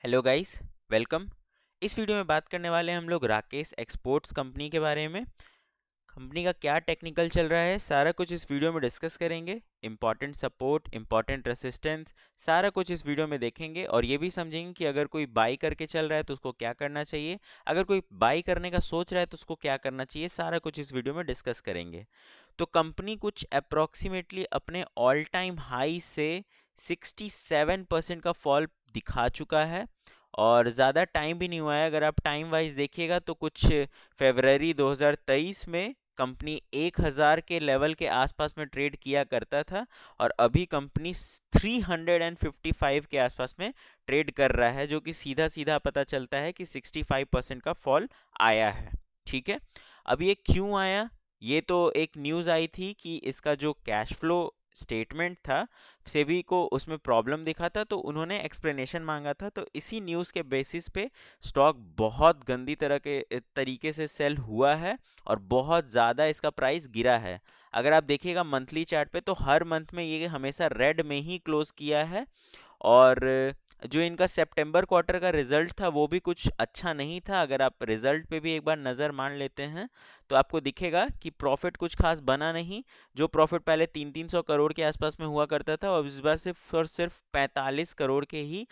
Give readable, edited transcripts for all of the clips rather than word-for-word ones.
Hello guys, welcome. इस video में बात करने वाले हैं हम लोग राकेश एक्सपोर्ट्स कंपनी के बारे में। कंपनी का क्या टेक्निकल चल रहा है, सारा कुछ इस वीडियो में डिस्कस करेंगे। इंपॉर्टेंट सपोर्ट, इंपॉर्टेंट रेसिस्टेंस, सारा कुछ इस वीडियो में देखेंगे और ये भी समझेंगे कि अगर कोई बाई करके चल रहा है तो उसको क्या करना चाहिए, अगर कोई बाई करने का सोच रहा है तो उसको क्या करना चाहिए, सारा कुछ इस वीडियो में डिस्कस करेंगे। तो कंपनी कुछ अप्रोक्सीमेटली अपने ऑल टाइम हाई से 67% का फॉल दिखा चुका है और ज़्यादा टाइम भी नहीं हुआ है। अगर आप टाइम वाइज देखिएगा तो कुछ फरवरी 2023 में कंपनी 1000 के लेवल के आसपास में ट्रेड किया करता था और अभी कंपनी 355 के आसपास में ट्रेड कर रहा है, जो कि सीधा सीधा पता चलता है कि 65% का फॉल आया है। ठीक है, अब ये क्यों आया? ये तो एक न्यूज़ आई थी कि इसका जो कैश फ्लो स्टेटमेंट था, सेबी को उसमें प्रॉब्लम दिखा था, तो उन्होंने एक्सप्लेनेशन मांगा था। तो इसी न्यूज़ के बेसिस पे स्टॉक बहुत गंदी तरह के तरीके से सेल हुआ है और बहुत ज़्यादा इसका प्राइस गिरा है। अगर आप देखिएगा मंथली चार्ट पे तो हर मंथ में ये हमेशा रेड में ही क्लोज किया है और जो इनका सितंबर क्वार्टर का रिजल्ट था वो भी कुछ अच्छा नहीं था। अगर आप रिजल्ट पे भी एक बार नज़र मान लेते हैं तो आपको दिखेगा कि प्रॉफिट कुछ खास बना नहीं। जो प्रॉफिट पहले 300-300 करोड़ के आसपास में हुआ करता था और इस बार सिर्फ और सिर्फ 45 करोड़ के ही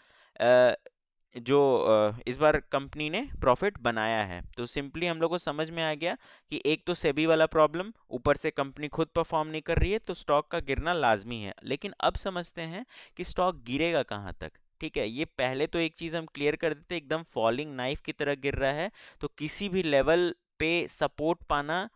इस बार कंपनी ने प्रॉफिट बनाया है। तो सिंपली हम लोग को समझ में आ गया कि एक तो सेबी वाला प्रॉब्लम, ऊपर से कंपनी खुद परफॉर्म नहीं कर रही है, तो स्टॉक का गिरना लाजमी है। लेकिन अब समझते हैं कि स्टॉक गिरेगा कहाँ तक। ठीक है, ये पहले तो एक चीज़ हम क्लियर कर देते, एकदम फॉलिंग नाइफ की तरह गिर रहा है, तो किसी भी लेवल पे सपोर्ट पाना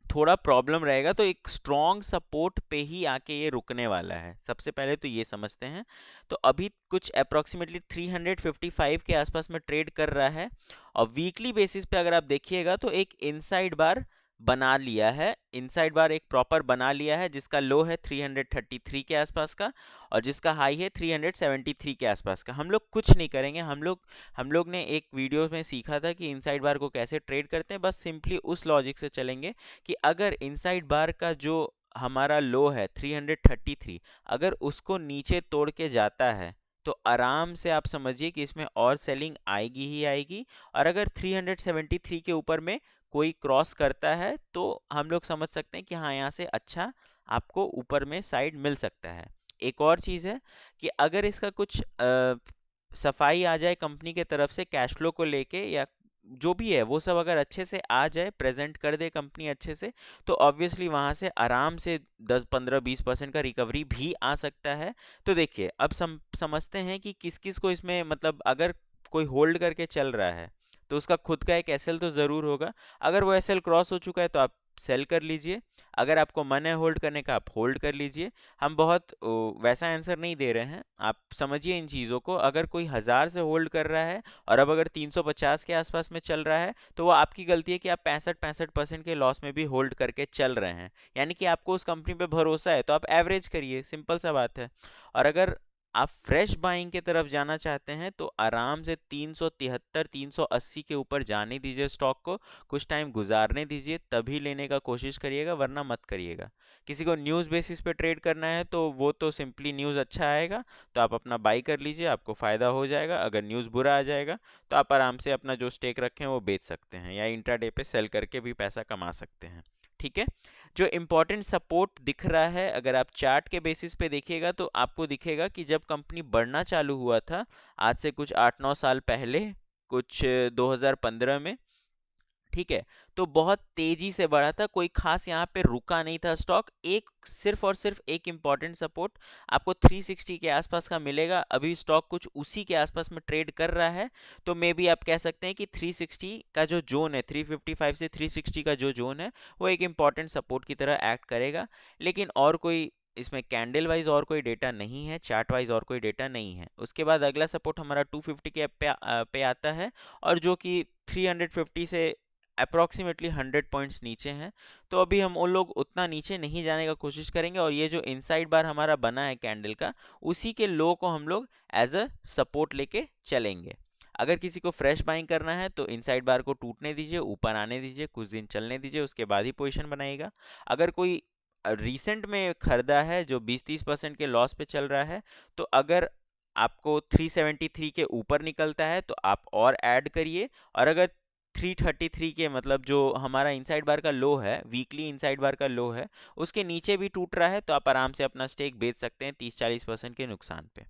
थोड़ा प्रॉब्लम रहेगा। तो एक स्ट्रॉन्ग सपोर्ट पे ही आके ये रुकने वाला है, सबसे पहले तो ये समझते हैं। तो अभी कुछ अप्रोक्सीमेटली 355 के आसपास में ट्रेड कर रहा है और वीकली बेसिस पे अगर आप देखिएगा तो एक इनसाइड बार बना लिया है, इनसाइड बार एक प्रॉपर बना लिया है, जिसका लो है 333 के आसपास का और जिसका हाई है 373 के आसपास का। हम लोग कुछ नहीं करेंगे, हम लोग ने एक वीडियो में सीखा था कि इनसाइड बार को कैसे ट्रेड करते हैं। बस सिंपली उस लॉजिक से चलेंगे कि अगर इनसाइड बार का जो हमारा लो है 333, अगर उसको नीचे तोड़ के जाता है तो आराम से आप समझिए कि इसमें और सेलिंग आएगी ही आएगी। और अगर 373 के ऊपर में कोई क्रॉस करता है तो हम लोग समझ सकते हैं कि हाँ, यहाँ से अच्छा आपको ऊपर में साइड मिल सकता है। एक और चीज़ है कि अगर इसका कुछ सफाई आ जाए कंपनी के तरफ से कैश फ्लो को लेके, या जो भी है वो सब अगर अच्छे से आ जाए, प्रेजेंट कर दे कंपनी अच्छे से, तो ऑब्वियसली वहाँ से आराम से 10-15-20% का रिकवरी भी आ सकता है। तो देखिए, अब समझते हैं कि किस किस को इसमें, मतलब अगर कोई होल्ड करके चल रहा है तो उसका खुद का एक एसएल तो ज़रूर होगा। अगर वो एसएल क्रॉस हो चुका है तो आप सेल कर लीजिए, अगर आपको मन है होल्ड करने का आप होल्ड कर लीजिए। हम बहुत वैसा आंसर नहीं दे रहे हैं, आप समझिए इन चीज़ों को। अगर कोई 1000 से होल्ड कर रहा है और अब अगर 350 के आसपास में चल रहा है तो वो आपकी गलती है कि आप 65% के लॉस में भी होल्ड करके चल रहे हैं। यानी कि आपको उस कंपनी पे भरोसा है तो आप एवरेज करिए, सिंपल सा बात है। और अगर आप फ्रेश बाइंग की तरफ जाना चाहते हैं तो आराम से 373 380 के ऊपर जाने दीजिए स्टॉक को, कुछ टाइम गुजारने दीजिए, तभी लेने का कोशिश करिएगा, वरना मत करिएगा। किसी को न्यूज़ बेसिस पे ट्रेड करना है तो वो तो सिंपली न्यूज़ अच्छा आएगा तो आप अपना बाई कर लीजिए, आपको फ़ायदा हो जाएगा। अगर न्यूज़ बुरा आ जाएगा तो आप आराम से अपना जो स्टेक रखें वो बेच सकते हैं या इंट्राडे पे सेल करके भी पैसा कमा सकते हैं। ठीक है, जो इम्पोर्टेंट सपोर्ट दिख रहा है, अगर आप चार्ट के बेसिस पे देखिएगा तो आपको दिखेगा कि जब कंपनी बढ़ना चालू हुआ था आज से कुछ 8-9 साल पहले, कुछ 2015 में, ठीक है, तो बहुत तेजी से बढ़ा था, कोई खास यहाँ पे रुका नहीं था स्टॉक। एक सिर्फ और सिर्फ एक इम्पॉर्टेंट सपोर्ट आपको 360 के आसपास का मिलेगा। अभी स्टॉक कुछ उसी के आसपास में ट्रेड कर रहा है, तो मे बी आप कह सकते हैं कि 360 का जो जोन है, 355 से 360 का जो जोन है वो एक इम्पॉर्टेंट सपोर्ट की तरह एक्ट करेगा। लेकिन और कोई इसमें कैंडल वाइज और कोई डेटा नहीं है, चार्ट वाइज और कोई डेटा नहीं है। उसके बाद अगला सपोर्ट हमारा 250 के पे आता है और जो कि 350 से अप्रॉक्सीमेटली 100 पॉइंट्स नीचे हैं। तो अभी हम उन लोग उतना नीचे नहीं जाने का कोशिश करेंगे और ये जो इनसाइड बार हमारा बना है कैंडल का, उसी के लो को हम लोग एज अ सपोर्ट लेके चलेंगे। अगर किसी को फ्रेश बाइंग करना है तो इनसाइड बार को टूटने दीजिए, ऊपर आने दीजिए, कुछ दिन चलने दीजिए, उसके बाद ही पोजीशन बनाएगा। अगर कोई रिसेंट में खरीदा है जो 20-30% के लॉस पे चल रहा है, तो अगर आपको 373 के ऊपर निकलता है तो आप और ऐड करिए, और अगर 333 के मतलब जो हमारा इनसाइड बार का लो है, वीकली इनसाइड बार का लो है, उसके नीचे भी टूट रहा है तो आप आराम से अपना स्टेक बेच सकते हैं 30-40% के नुकसान पे।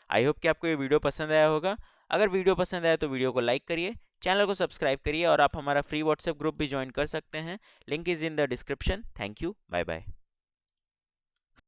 आई होप कि आपको ये वीडियो पसंद आया होगा। अगर वीडियो पसंद आया तो वीडियो को लाइक करिए, चैनल को सब्सक्राइब करिए, और आप हमारा फ्री व्हाट्सएप ग्रुप भी ज्वाइन कर सकते हैं। Link is in the description. Thank you, bye bye.